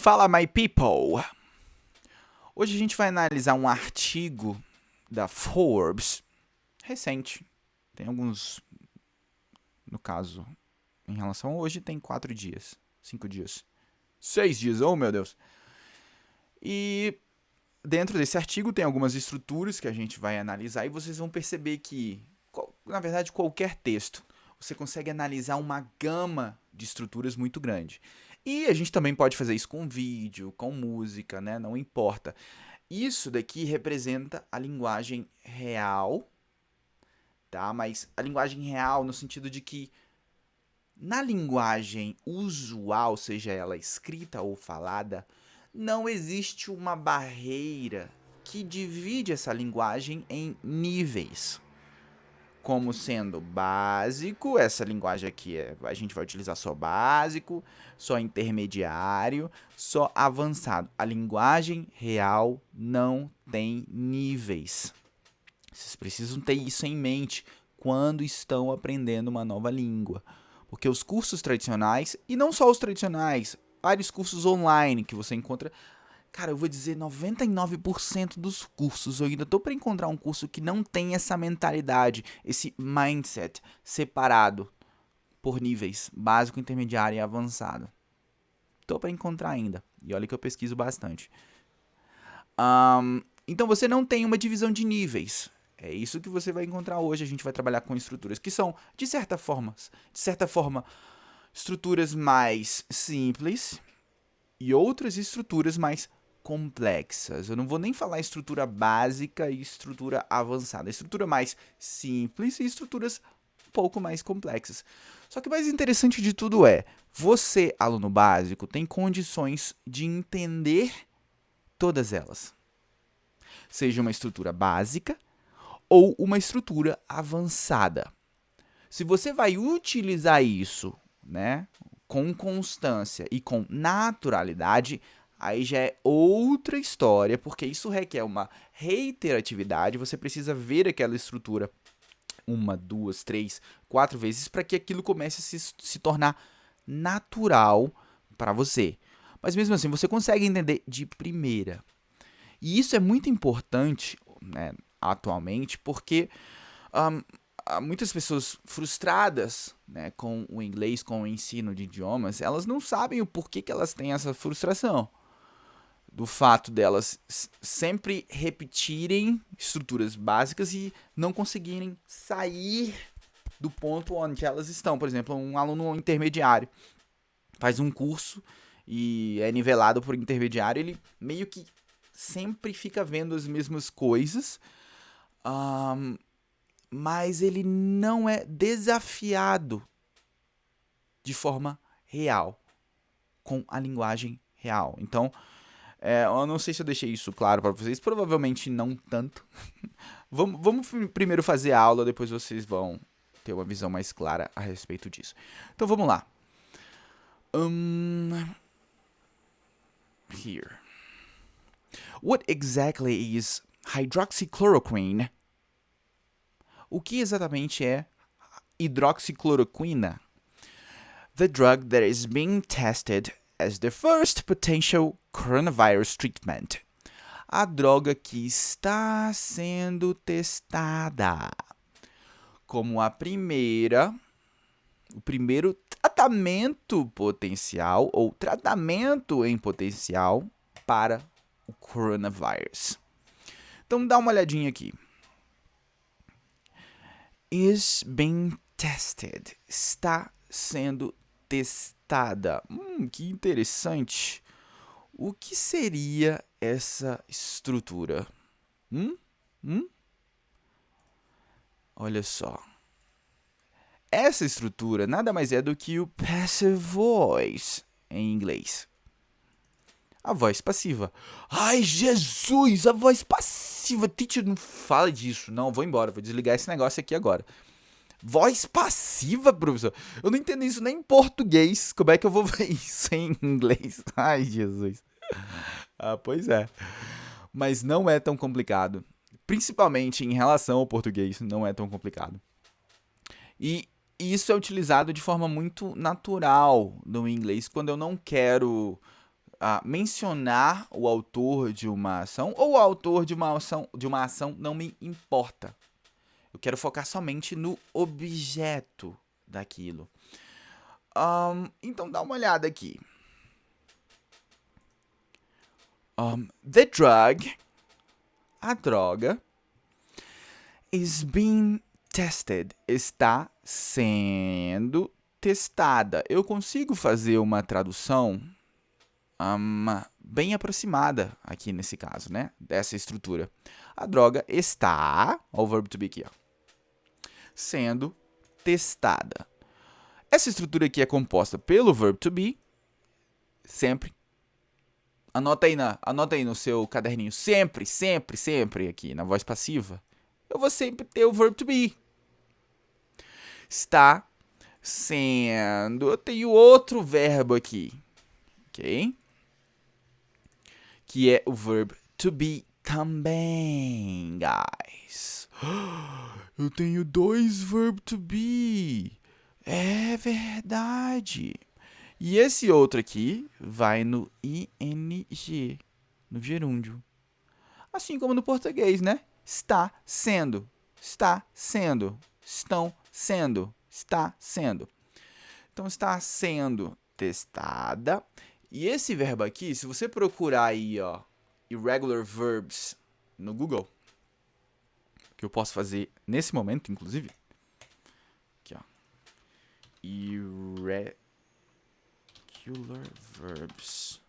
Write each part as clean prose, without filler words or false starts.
Fala, my people! Hoje a gente vai analisar um artigo da Forbes, recente. Tem alguns, no caso, em relação a hoje, tem 4 dias, 5 dias, 6 dias, oh meu Deus! E dentro desse artigo tem algumas estruturas que a gente vai analisar e vocês vão perceber que, na verdade, qualquer texto, você consegue analisar uma gama de estruturas muito grande. E a gente também pode fazer isso com vídeo, com música, né? Não importa. Isso daqui representa a linguagem real, tá? Mas a linguagem real no sentido de que na linguagem usual, seja ela escrita ou falada, não existe uma barreira que divide essa linguagem em níveis. Como sendo básico, essa linguagem aqui a gente vai utilizar só básico, só intermediário, só avançado. A linguagem real não tem níveis. Vocês precisam ter isso em mente quando estão aprendendo uma nova língua. Porque os cursos tradicionais, e não só os tradicionais, vários cursos online que você encontra. Cara, eu vou dizer 99% dos cursos. Eu ainda tô para encontrar um curso que não tem essa mentalidade, esse mindset separado por níveis, básico, intermediário e avançado. Tô para encontrar ainda. E olha que eu pesquiso bastante. Então você não tem uma divisão de níveis. É isso que você vai encontrar hoje. A gente vai trabalhar com estruturas que são, de certa forma, estruturas mais simples e outras estruturas mais complexas. Eu não vou nem falar estrutura básica e estrutura avançada. Estrutura mais simples e estruturas um pouco mais complexas. Só que o mais interessante de tudo é, você, aluno básico, tem condições de entender todas elas. Seja uma estrutura básica ou uma estrutura avançada. Se você vai utilizar isso, né, com constância e com naturalidade, aí já é outra história, porque isso requer uma reiteratividade, você precisa ver aquela estrutura 1, 2, 3, 4 vezes para que aquilo comece a se tornar natural para você. Mas mesmo assim, você consegue entender de primeira. E isso é muito importante, né, atualmente, porque há muitas pessoas frustradas, né, com o inglês, com o ensino de idiomas, elas não sabem o porquê que elas têm essa frustração. Do fato delas sempre repetirem estruturas básicas e não conseguirem sair do ponto onde elas estão. Por exemplo, um aluno intermediário faz um curso e é nivelado por intermediário, ele meio que sempre fica vendo as mesmas coisas, mas ele não é desafiado de forma real, com a linguagem real. Então, eu não sei se eu deixei isso claro para vocês, provavelmente não tanto. vamos primeiro fazer a aula, depois vocês vão ter uma visão mais clara a respeito disso. Então vamos lá. Here. What exactly is hydroxychloroquine? O que exatamente é hidroxicloroquina? The drug that is being tested as the first potential coronavirus treatment. A droga que está sendo testada como o primeiro tratamento potencial ou tratamento em potencial para o coronavírus. Então dá uma olhadinha aqui. Is being tested. Está sendo testada. Que interessante. O que seria essa estrutura? Olha só. Essa estrutura nada mais é do que o passive voice em inglês. A voz passiva. Ai, Jesus, a voz passiva. Teacher, não fala disso. Não, vou embora, vou desligar esse negócio aqui agora. Voz passiva, professor? Eu não entendo isso nem em português. Como é que eu vou ver isso em inglês? Ai, Jesus. Pois é. Mas não é tão complicado. Principalmente em relação ao português, não é tão complicado. E isso é utilizado de forma muito natural no inglês, quando eu não quero mencionar o autor de uma ação ou o autor de uma ação não me importa. Eu quero focar somente no objeto daquilo. Então dá uma olhada aqui. The drug, a droga, is being tested, está sendo testada. Eu consigo fazer uma tradução bem aproximada aqui nesse caso, né? Dessa estrutura. A droga está, ó, o verbo to be aqui, ó, sendo testada. Essa estrutura aqui é composta pelo verbo to be, sempre. Anota aí no seu caderninho, sempre, sempre, sempre aqui na voz passiva. Eu vou sempre ter o verbo to be. Está sendo. Eu tenho outro verbo aqui, ok? Que é o verbo to be também, guys. Eu tenho 2 verbos to be. É verdade. E esse outro aqui vai no ing, no gerúndio. Assim como no português, né? Está sendo, está sendo, estão sendo, está sendo. Então, está sendo testada. E esse verbo aqui, se você procurar aí, ó, irregular verbs no Google, que eu posso fazer nesse momento, inclusive. Aqui, ó. Irregular verbs.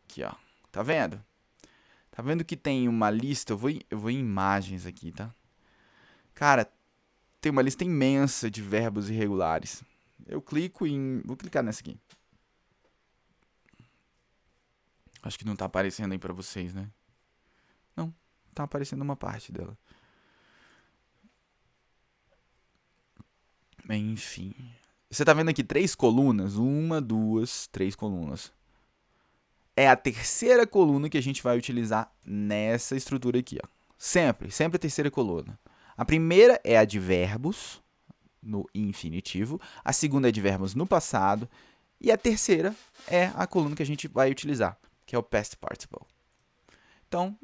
Aqui, ó. Tá vendo? Tá vendo que tem uma lista? Eu vou em imagens aqui, tá? Cara, tem uma lista imensa de verbos irregulares. Eu clico em... Vou clicar nessa aqui. Acho que não tá aparecendo aí pra vocês, né? Não, tá aparecendo uma parte dela. Enfim. Você tá vendo aqui 3 colunas? 1, 2, 3 colunas. É a terceira coluna que a gente vai utilizar nessa estrutura aqui, ó. Sempre, sempre a terceira coluna. A primeira é a de verbos, no infinitivo. A segunda é de verbos no passado. E a terceira é a coluna que a gente vai utilizar, que é o past participle. Então,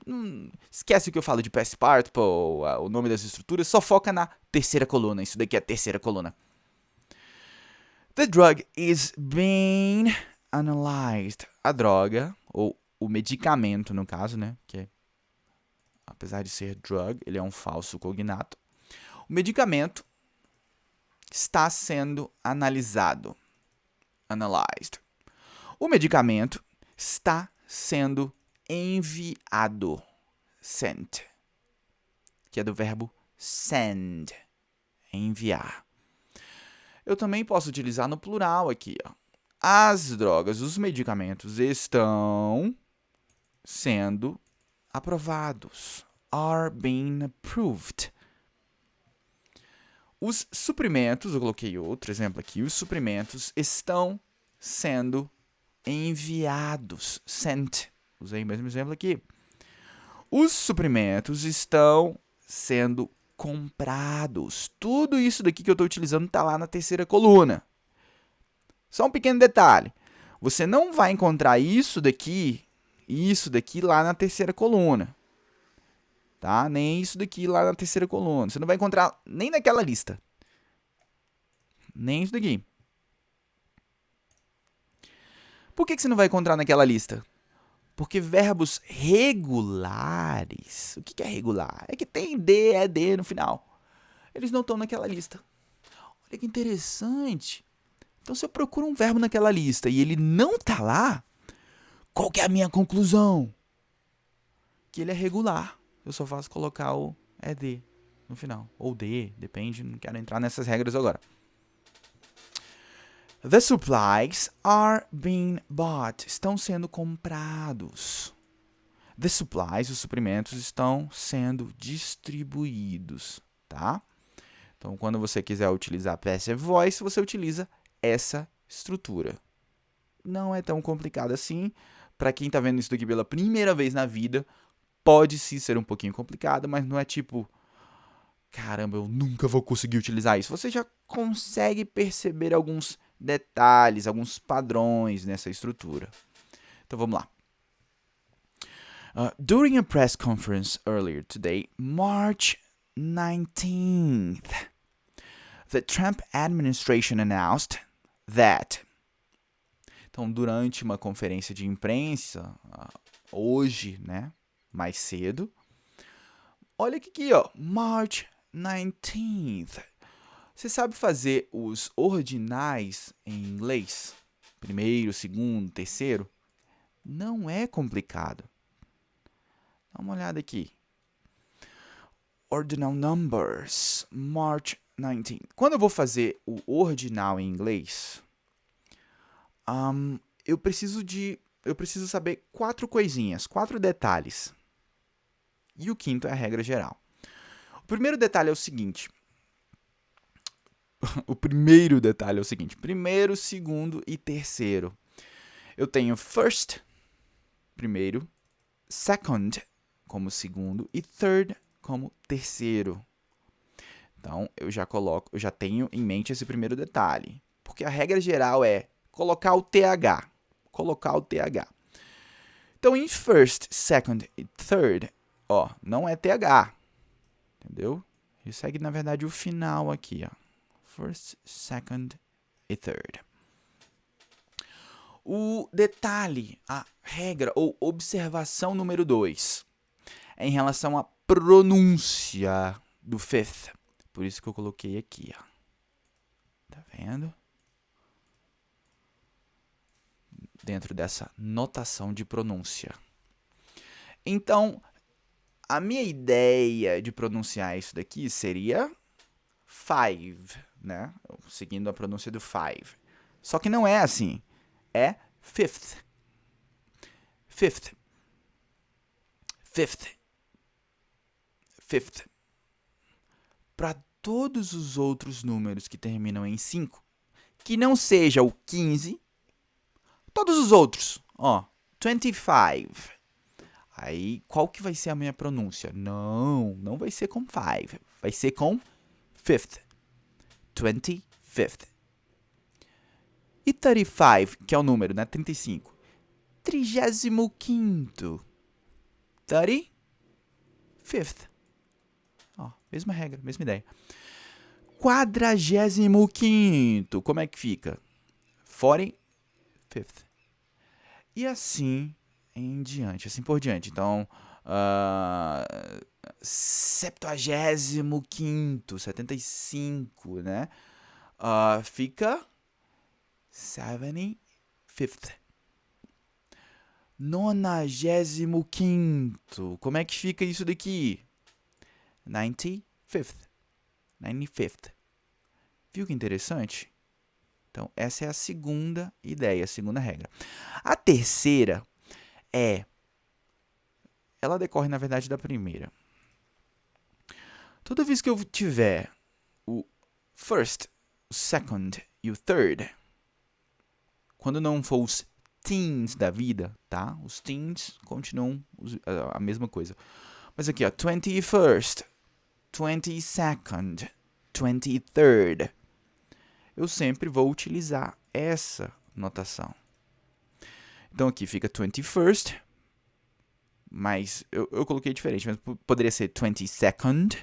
esquece o que eu falo de past participle, o nome das estruturas, só foca na terceira coluna. Isso daqui é a terceira coluna. The drug is being analyzed. A droga, ou o medicamento no caso, né? Que apesar de ser drug, ele é um falso cognato. O medicamento está sendo analisado. Analyzed. O medicamento está sendo enviado. Sent. Que é do verbo send. Enviar. Eu também posso utilizar no plural aqui, ó. As drogas, os medicamentos estão sendo aprovados. Are being approved. Os suprimentos, eu coloquei outro exemplo aqui, os suprimentos estão sendo enviados. Sent. Usei o mesmo exemplo aqui. Os suprimentos estão sendo comprados. Tudo isso daqui que eu estou utilizando está lá na terceira coluna. Só um pequeno detalhe. Você não vai encontrar isso daqui lá na terceira coluna. Tá? Nem isso daqui lá na terceira coluna. Você não vai encontrar nem naquela lista. Nem isso daqui. Por que você não vai encontrar naquela lista? Porque verbos regulares... O que é regular? É que tem D, ED no final. Eles não estão naquela lista. Olha que interessante. Então, se eu procuro um verbo naquela lista e ele não está lá, qual que é a minha conclusão? Que ele é regular. Eu só faço colocar o ED no final. Ou D, depende, não quero entrar nessas regras agora. The supplies are being bought. Estão sendo comprados. The supplies, os suprimentos, estão sendo distribuídos, tá? Então, quando você quiser utilizar passive voice, você utiliza essa estrutura. Não é tão complicado assim. Para quem está vendo isso daqui pela primeira vez na vida, pode sim ser um pouquinho complicado, mas não é tipo... Caramba, eu nunca vou conseguir utilizar isso. Você já consegue perceber alguns detalhes, alguns padrões nessa estrutura. Então vamos lá. During a press conference earlier today, March 19th, the Trump administration announced that. Então, durante uma conferência de imprensa, hoje, né, mais cedo, olha aqui, ó, March 19th. Você sabe fazer os ordinais em inglês? Primeiro, segundo, terceiro? Não é complicado. Dá uma olhada aqui. Ordinal numbers, March 19th. Quando eu vou fazer o ordinal em inglês, eu preciso saber 4 coisinhas, 4 detalhes. E o quinto é a regra geral. O primeiro detalhe é o seguinte. Primeiro, segundo e terceiro. Eu tenho first, primeiro, second, como segundo, e third, como terceiro. Então, eu já tenho em mente esse primeiro detalhe. Porque a regra geral é colocar o TH. Então, em first, second e third, ó, não é TH. Entendeu? Ele segue, na verdade, o final aqui, ó. First, second e third. O detalhe, a regra ou observação número 2 é em relação à pronúncia do fifth. Por isso que eu coloquei aqui, ó. Tá vendo? Dentro dessa notação de pronúncia. Então, a minha ideia de pronunciar isso daqui seria five, né? Seguindo a pronúncia do five. Só que não é assim. É fifth. Fifth. Fifth. Fifth. Para todos os outros números que terminam em 5, que não seja o 15, todos os outros, ó, 25. Aí, qual que vai ser a minha pronúncia? Não vai ser com five, vai ser com fifth. 25th. E 35, que é o número, né? 35. 35º. 35th. Ó, mesma regra, mesma ideia. 45º. Como é que fica? 45th. E assim em diante, assim por diante. Então, 75º, 75, né? Fica 75th. 95º. Como é que fica isso daqui? 95th. 95th. Viu que interessante? Então, essa é a segunda ideia, a segunda regra. A terceira ela decorre, na verdade, da primeira. Toda vez que eu tiver o first, o second e o third, quando não for os teens da vida, tá? Os teens continuam a mesma coisa. Mas aqui, ó, 21st, 22nd, 23rd. Eu sempre vou utilizar essa notação. Então aqui fica 21st, mas eu coloquei diferente, mas poderia ser 22nd,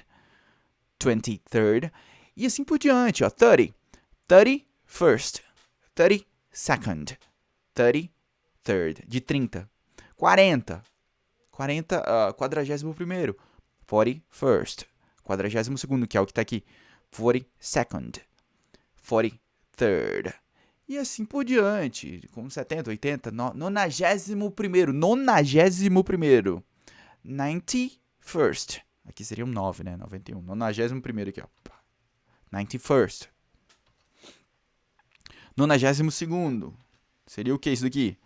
23rd, e assim por diante, ó, 30, 31st, 32nd, 33rd, de 30, 40, 41º, 41st, 42º, que é o que está aqui, 42nd, 43rd, e assim por diante, com 70, 80, 91º, 91st, aqui seria um 9, né, 91, 91º aqui, ó, 91st, 92º, seria o que isso daqui?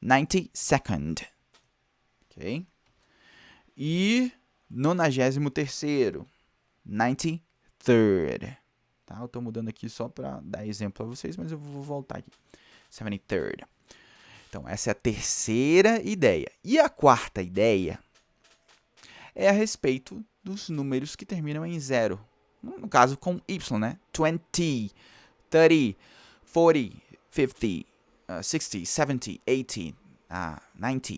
92nd, ok? E 93º, 93rd. Tá? Eu tô mudando aqui só para dar exemplo para vocês, mas eu vou voltar aqui. 73rd. Então, essa é a terceira ideia. E a quarta ideia é a respeito dos números que terminam em 0. No caso, com Y, né? 20, 30, 40, 50, 60, 70, 80, 90.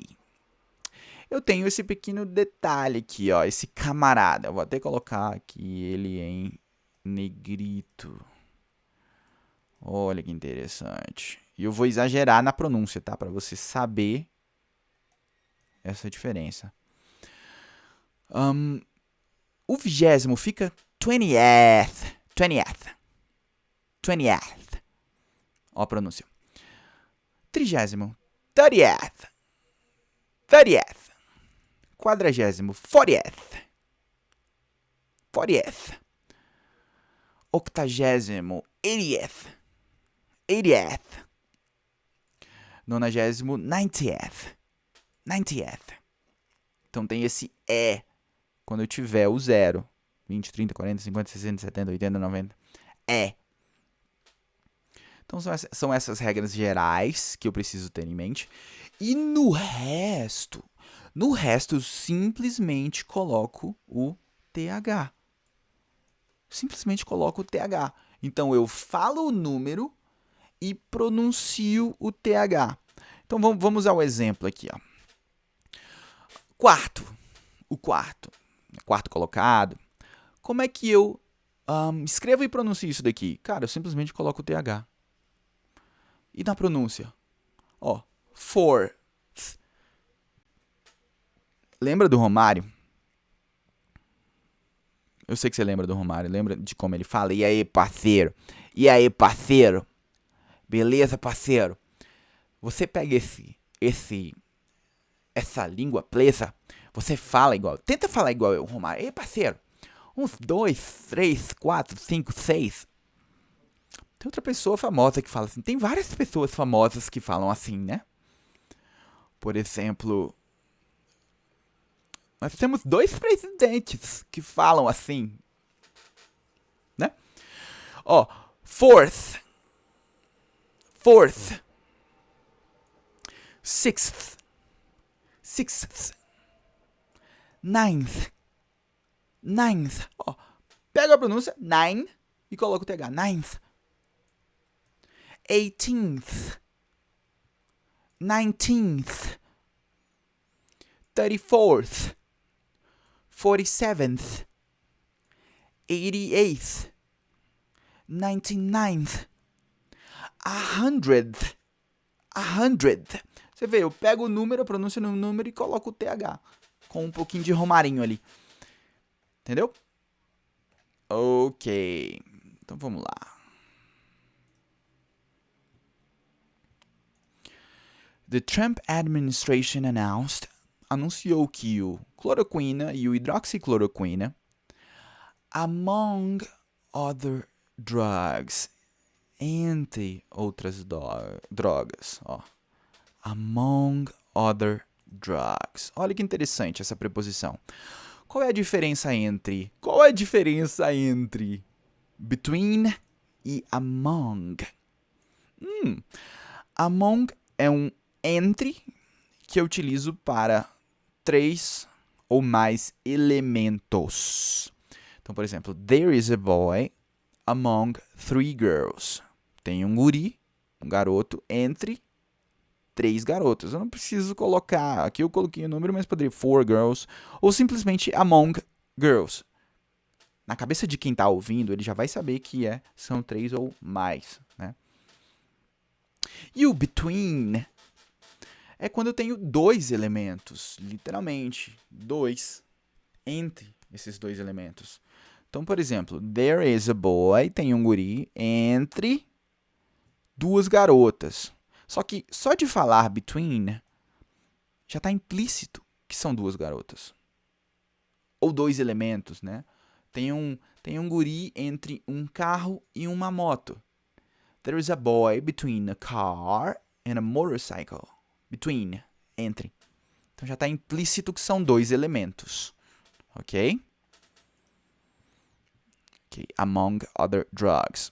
Eu tenho esse pequeno detalhe aqui, ó, esse camarada. Eu vou até colocar aqui ele em negrito. Olha que interessante. E eu vou exagerar na pronúncia, tá? Para você saber essa diferença. O 20º fica 20th. 20th. 20th. Ó a pronúncia. 30º. 30th. 30th. 40º. 40th. 40th. 80º. 80th. 80th. 90º. 90th. 90th. Então tem esse E quando eu tiver o 0. 20, 30, 40, 50, 60, 70, 80, 90. É. Então são essas regras gerais que eu preciso ter em mente. E no resto eu simplesmente coloco o TH. Simplesmente coloco o TH. Então eu falo o número e pronuncio o TH. Então vamos ao exemplo aqui, ó. O quarto colocado. Como é que eu escrevo e pronuncio isso daqui? Cara, eu simplesmente coloco o TH. E na pronúncia? Ó, fourth. Lembra do Romário? Eu sei que você lembra do Romário. Lembra de como ele fala? E aí, parceiro? E aí, parceiro? Beleza, parceiro? Você pega essa língua presa, você fala igual. Tenta falar igual o Romário. Ei, parceiro? 1, 2, 3, 4, 5, 6. Tem outra pessoa famosa que fala assim. Tem várias pessoas famosas que falam assim, né? Por exemplo, nós temos 2 presidentes que falam assim, né? Ó, fourth, sixth, ninth. Ó, pega a pronúncia, nine, e coloca o TH, ninth. 18th, 19th, 34th, 47th, 88th, 99th, 100th. Você vê, eu pego o número, a pronúncia no número e coloco o TH. Com um pouquinho de romarinho ali. Entendeu? Ok. Então vamos lá. The Trump administration anunciou que o cloroquina e o hidroxicloroquina, among other drugs, entre outras drogas, ó, among other drugs. Olha que interessante essa preposição. Qual é a diferença entre between e among? Among é um entre que eu utilizo para 3 ou mais elementos. Então, por exemplo, there is a boy among 3 girls. Tem um guri, um garoto, entre 3 garotas. Eu não preciso colocar, aqui eu coloquei o número, mas poderia 4 girls, ou simplesmente among girls. Na cabeça de quem está ouvindo, ele já vai saber que são 3 ou mais, né? E o between é quando eu tenho 2 elementos, literalmente, 2 entre esses 2 elementos. Então, por exemplo, there is a boy, tem um guri, entre 2 garotas. Só que só de falar between já está implícito que são 2 garotas. Ou 2 elementos, né? Tem um guri entre um carro e uma moto. There is a boy between a car and a motorcycle. Between, entre. Então já está implícito que são 2 elementos. Ok? Ok, among other drugs.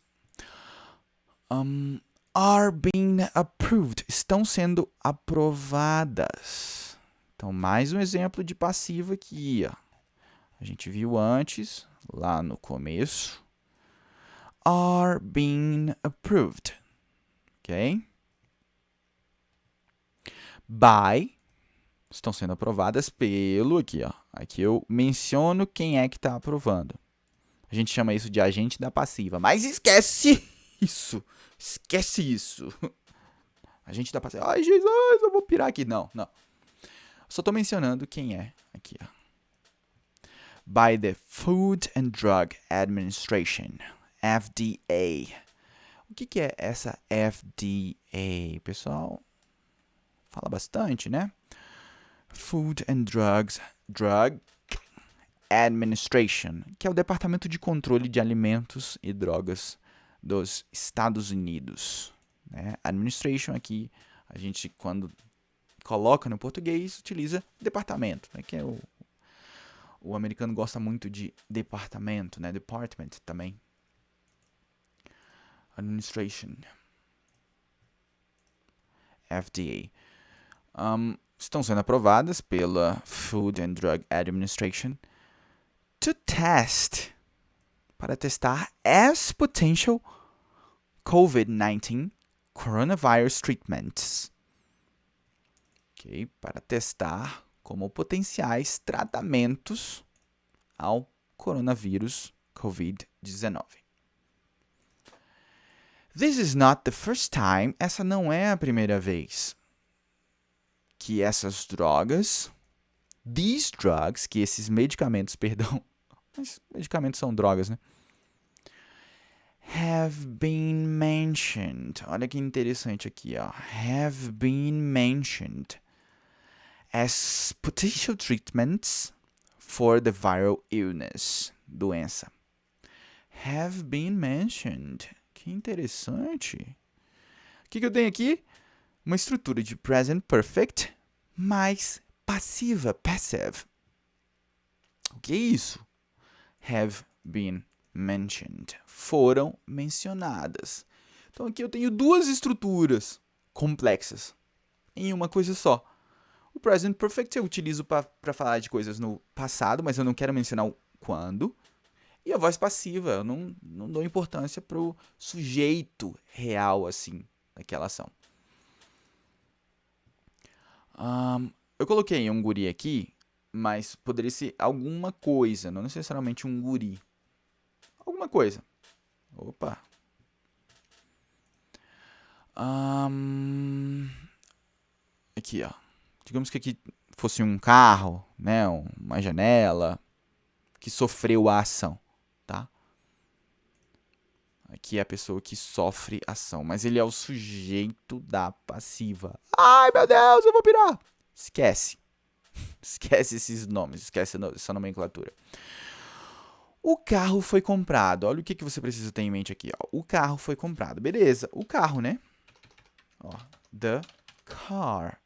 Are being approved. Estão sendo aprovadas. Então, mais um exemplo de passivo aqui, ó. A gente viu antes, lá no começo. Are being approved. Ok? by, estão sendo aprovadas pelo, aqui, ó. Aqui eu menciono quem é que está aprovando. A gente chama isso de agente da passiva, mas esquece isso. Esquece isso. Agente da passiva. Ai, Jesus, eu vou pirar aqui. Não, não. Só estou mencionando quem é. Aqui, ó. By the Food and Drug Administration, FDA. O que é essa FDA, pessoal? Fala bastante, né? Food and Drug Administration, que é o Departamento de Controle de Alimentos e Drogas dos Estados Unidos. Né? Administration aqui, a gente quando coloca no português, utiliza departamento, né? Que é o americano gosta muito de departamento, né? Department também. Administration. FDA. Estão sendo aprovadas pela Food and Drug Administration to test, para testar as potential COVID-19 coronavirus treatments. Okay, para testar como potenciais tratamentos ao coronavírus COVID-19. This is not the first time, essa não é a primeira vez que essas drogas, these drugs, que esses medicamentos, perdão, mas medicamentos são drogas, né? Have been mentioned. Olha que interessante aqui, ó. Have been mentioned as potential treatments for the viral illness, doença. Have been mentioned. Que interessante. O que eu tenho aqui? Uma estrutura de present perfect mais passiva, passive. O que é isso? Have been mentioned. Foram mencionadas. Então aqui eu tenho duas estruturas complexas em uma coisa só. O present perfect eu utilizo para falar de coisas no passado, mas eu não quero mencionar o quando. E a voz passiva, eu não dou importância para o sujeito real, assim, daquela ação. Eu coloquei um guri aqui, mas poderia ser alguma coisa, não necessariamente um guri. Alguma coisa. Opa. Aqui, ó. Digamos que aqui fosse um carro, né, uma janela, que sofreu a ação, tá? Aqui é a pessoa que sofre ação, mas ele é o sujeito da passiva. Ai, meu Deus, eu vou pirar. Esquece. Esquece esses nomes, esquece essa nomenclatura. O carro foi comprado. Olha o que você precisa ter em mente aqui. Ó. O carro foi comprado. Beleza, o carro, né? Ó, the car.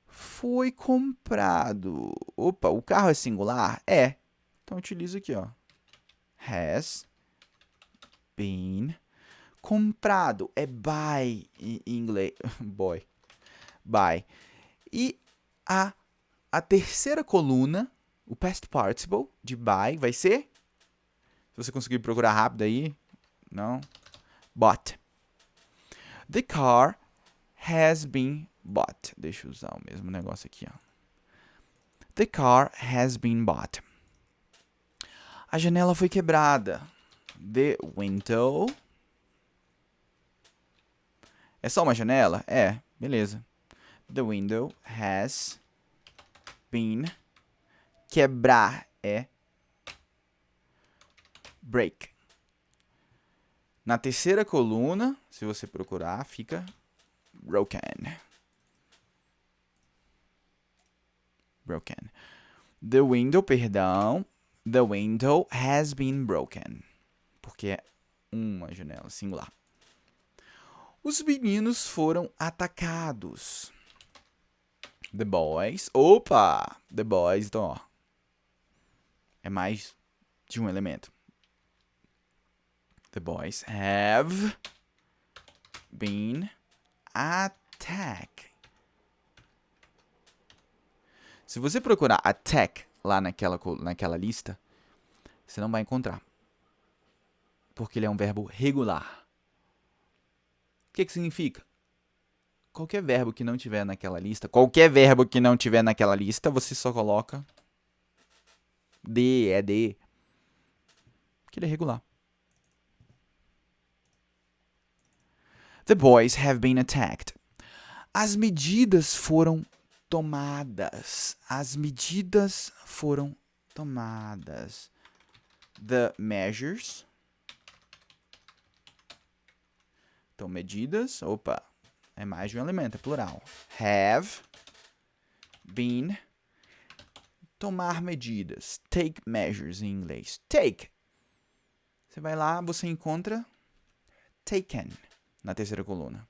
Foi comprado. Opa, o carro é singular? É. Então, utilizo aqui, ó. Has been comprado. É buy em inglês. Boy. Buy. E a terceira coluna, o past participle de buy, vai ser... Se você conseguir procurar rápido aí. Não. Bought. The car has been bought. Deixa eu usar o mesmo negócio aqui, ó. The car has been bought. A janela foi quebrada. The window. É só uma janela? É, beleza. The window has been. Quebrar é break. Na terceira coluna, se você procurar, fica broken. Broken. The window, perdão. The window has been broken. Porque é uma janela singular. Os meninos foram atacados. The boys. Opa! The boys, então, ó. É mais de um elemento. The boys have been attacked. Se você procurar attack lá naquela lista, você não vai encontrar. Porque ele é um verbo regular. O que significa? qualquer verbo que não tiver naquela lista, você só coloca de, que ele é regular. The boys have been attacked. As medidas foram tomadas. The measures. Então, medidas. Opa, é mais de um elemento, é plural. Have been. Tomar medidas. Take measures em inglês. Take. Você vai lá, você encontra taken na terceira coluna.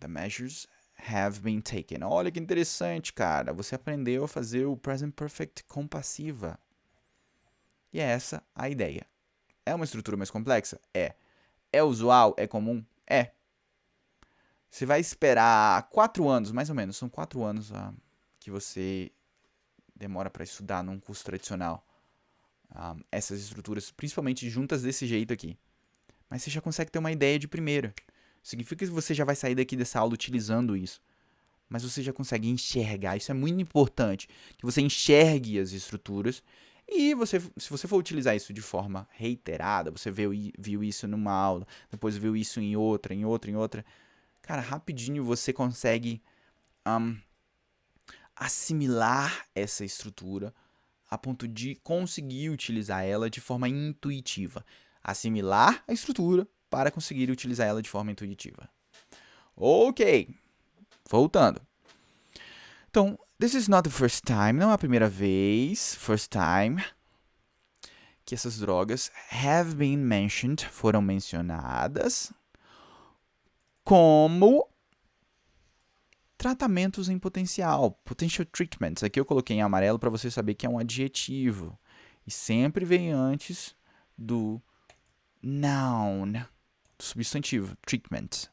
The measures have been taken. Olha que interessante, cara. Você aprendeu a fazer o present perfect com passiva. E é essa a ideia. É uma estrutura mais complexa? É. É usual? É comum? É. Você vai esperar 4 anos, mais ou menos. São 4 anos que você demora para estudar num curso tradicional. Essas estruturas, principalmente juntas desse jeito aqui. Mas você já consegue ter uma ideia de primeira. Significa que você já vai sair daqui dessa aula utilizando isso. Mas você já consegue enxergar. Isso é muito importante. Que você enxergue as estruturas. E se você for utilizar isso de forma reiterada, você viu isso numa aula, depois viu isso em outra. Cara, rapidinho você consegue assimilar essa estrutura a ponto de conseguir utilizar ela de forma intuitiva. Assimilar a estrutura para conseguir utilizar ela de forma intuitiva. Ok, voltando. Então, this is not the first time, não é a primeira vez, que essas drogas have been mentioned, foram mencionadas como tratamentos em potencial, potential treatments. Aqui eu coloquei em amarelo para você saber que é um adjetivo. E sempre vem antes do noun, do substantivo, treatment.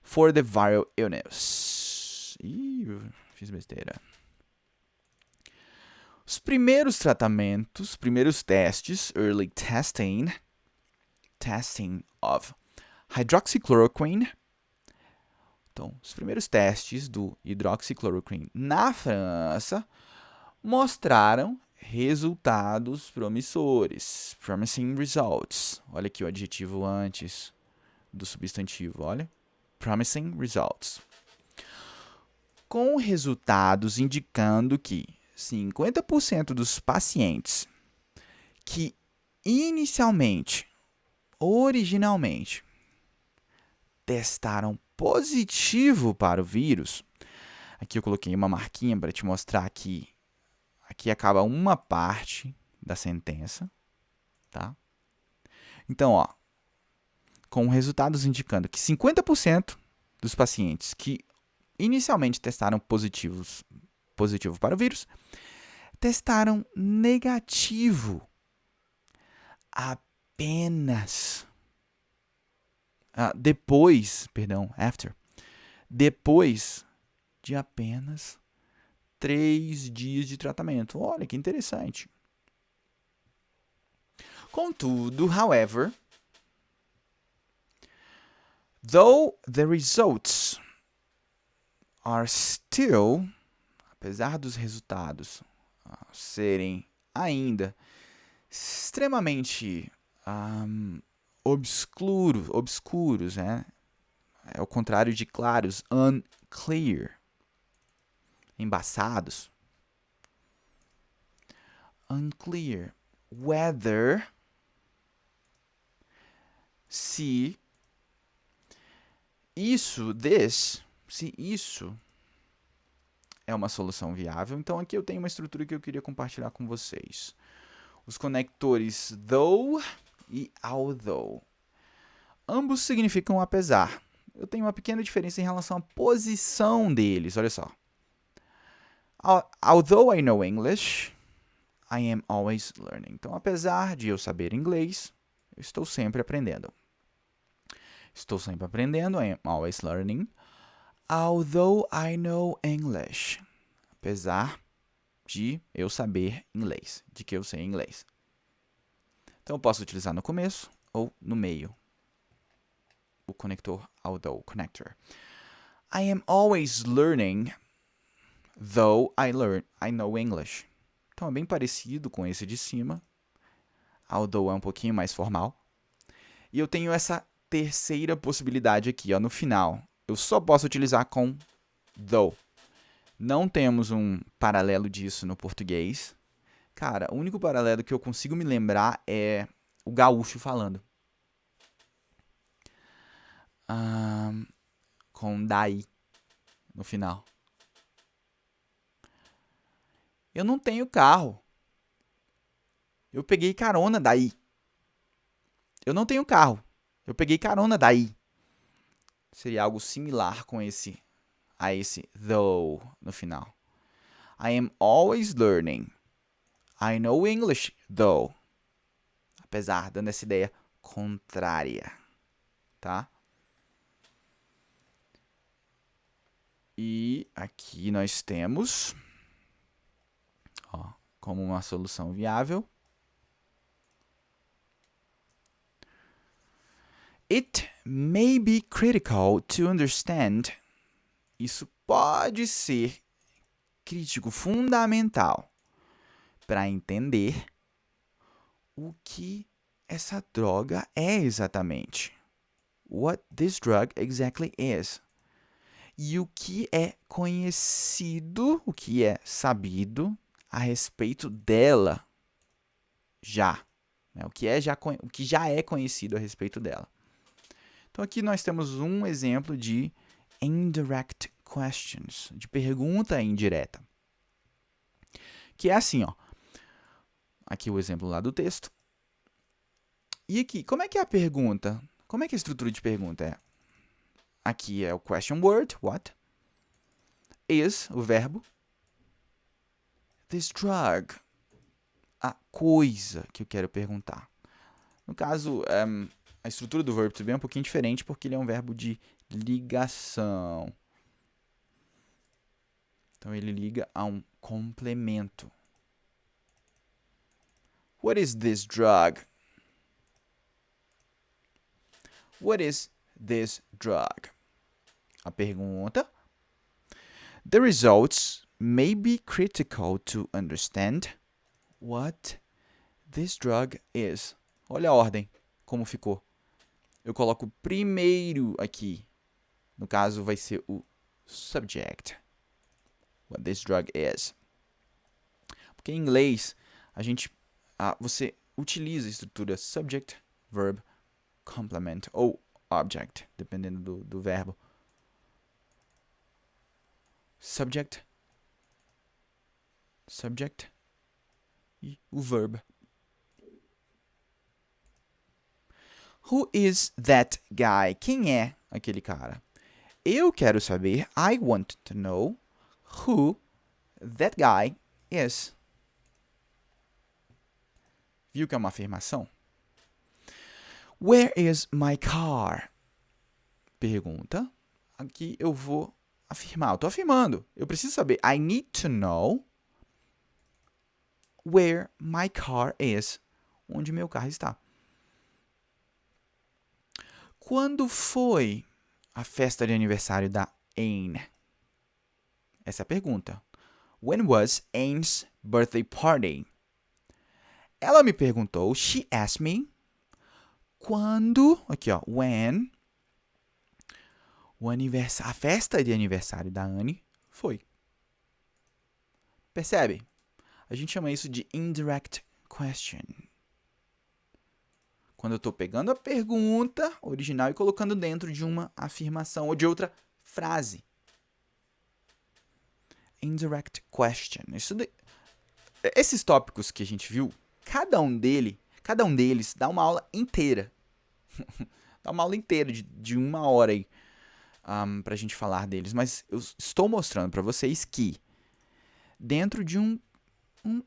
For the viral illness. Ih, fiz besteira. Os primeiros tratamentos, primeiros testes, early testing of hydroxychloroquine. Então, os primeiros testes do hidroxicloroquine na França mostraram resultados promissores. Promising results. Olha aqui o adjetivo antes do substantivo, olha. Promising results. Com resultados indicando que 50% dos pacientes que originalmente, testaram positivo para o vírus. Aqui eu coloquei uma marquinha para te mostrar que aqui acaba uma parte da sentença, tá? Então, ó, com resultados indicando que 50% dos pacientes que inicialmente testaram positivo para o vírus, testaram negativo apenas depois de apenas 3 dias de tratamento. Olha que interessante. Contudo, however, though the results are still, apesar dos resultados serem ainda extremamente obscuros, né? É o contrário de claros, unclear, embaçados. Unclear, whether, se isso é uma solução viável. Então aqui eu tenho uma estrutura que eu queria compartilhar com vocês. Os conectores though e although. Ambos significam apesar. Eu tenho uma pequena diferença em relação à posição deles, olha só. Although I know English, I am always learning. Então, apesar de eu saber inglês, eu estou sempre aprendendo. I am always learning. Although I know English, apesar de eu saber inglês, de que eu sei inglês. Então, eu posso utilizar no começo ou no meio. o conector although, connector. I am always learning, though I know English. Então, é bem parecido com esse de cima. Although é um pouquinho mais formal. E eu tenho essa terceira possibilidade aqui, ó, no final. Eu só posso utilizar com though. Não temos um paralelo disso no português. Cara, o único paralelo que eu consigo me lembrar é o gaúcho falando. Com daí no final. Eu não tenho carro. Eu peguei carona daí. Eu não tenho carro. Eu peguei carona daí. Seria algo similar com esse though no final. I am always learning. I know English, though. Apesar, dando essa ideia contrária, tá? E aqui nós temos, ó, como uma solução viável. It may be critical to understand. Isso pode ser crítico, fundamental, para entender o que essa droga é exatamente. What this drug exactly is. E o que é conhecido, o que é sabido a respeito dela já. Né? O que já é conhecido a respeito dela. Então, aqui nós temos um exemplo de indirect questions, de pergunta indireta. Que é assim, ó. Aqui o exemplo lá do texto. E aqui, como é que é a pergunta? Como é que é a estrutura de pergunta é? Aqui é o question word, what? Is, o verbo. This drug, a coisa que eu quero perguntar. No caso, a estrutura do verbo to be é um pouquinho diferente porque ele é um verbo de ligação. Então, ele liga a um complemento. What is this drug? What is this drug? A pergunta. The results may be critical to understand what this drug is. Olha a ordem, como ficou. Eu coloco primeiro aqui. No caso, vai ser o subject. What this drug is. Porque em inglês, você utiliza a estrutura subject, verb, complement ou object, dependendo do verbo. Subject e o verb. Who is that guy? Quem é aquele cara? Eu quero saber, I want to know who that guy is. Viu que é uma afirmação? Where is my car? Pergunta. Aqui eu vou afirmar. Eu estou afirmando. Eu preciso saber. I need to know where my car is. Onde meu carro está. Quando foi a festa de aniversário da Anne? Essa é a pergunta. When was Anne's birthday party? Ela me perguntou, she asked me, quando, aqui ó, when, a festa de aniversário da Anne foi. Percebe? A gente chama isso de indirect question. Quando eu estou pegando a pergunta original e colocando dentro de uma afirmação ou de outra frase. Indirect question. Esses tópicos que a gente viu, cada um deles dá uma aula inteira. Dá uma aula inteira de 1 hora aí pra gente falar deles. Mas eu estou mostrando para vocês que dentro de um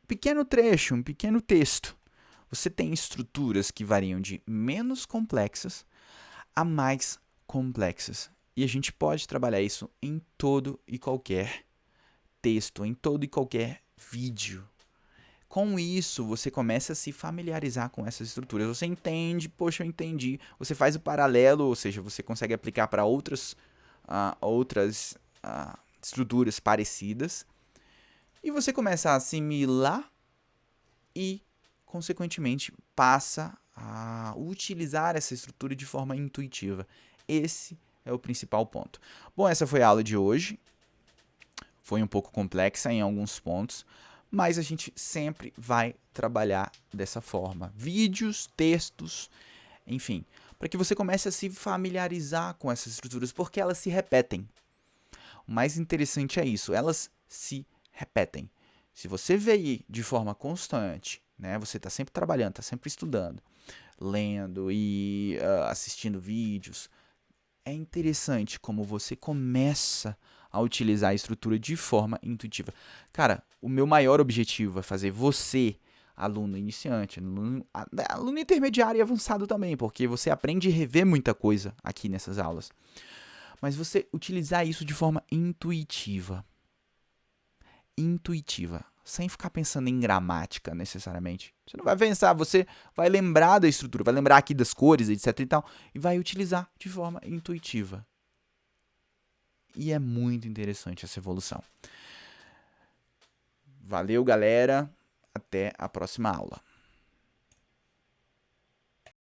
pequeno trecho, um pequeno texto, você tem estruturas que variam de menos complexas a mais complexas. E a gente pode trabalhar isso em todo e qualquer texto, em todo e qualquer vídeo. Com isso, você começa a se familiarizar com essas estruturas. Você entende, poxa, eu entendi. Você faz o paralelo, ou seja, você consegue aplicar para outras estruturas parecidas. E você começa a assimilar e, consequentemente, passa a utilizar essa estrutura de forma intuitiva. Esse é o principal ponto. Bom, essa foi a aula de hoje. Foi um pouco complexa em alguns pontos, mas a gente sempre vai trabalhar dessa forma. Vídeos, textos, enfim, para que você comece a se familiarizar com essas estruturas, porque elas se repetem. O mais interessante é isso, elas se repetem. Se você vê de forma constante, né, você está sempre trabalhando, está sempre estudando, lendo e assistindo vídeos, é interessante como você começa a utilizar a estrutura de forma intuitiva. Cara, o meu maior objetivo é fazer você, aluno iniciante, aluno intermediário e avançado também, porque você aprende a rever muita coisa aqui nessas aulas. Mas você utilizar isso de forma intuitiva. Intuitiva. Sem ficar pensando em gramática, necessariamente. Você não vai pensar, você vai lembrar da estrutura, vai lembrar aqui das cores, etc e tal, e vai utilizar de forma intuitiva. E é muito interessante essa evolução. Valeu, galera. Até a próxima aula.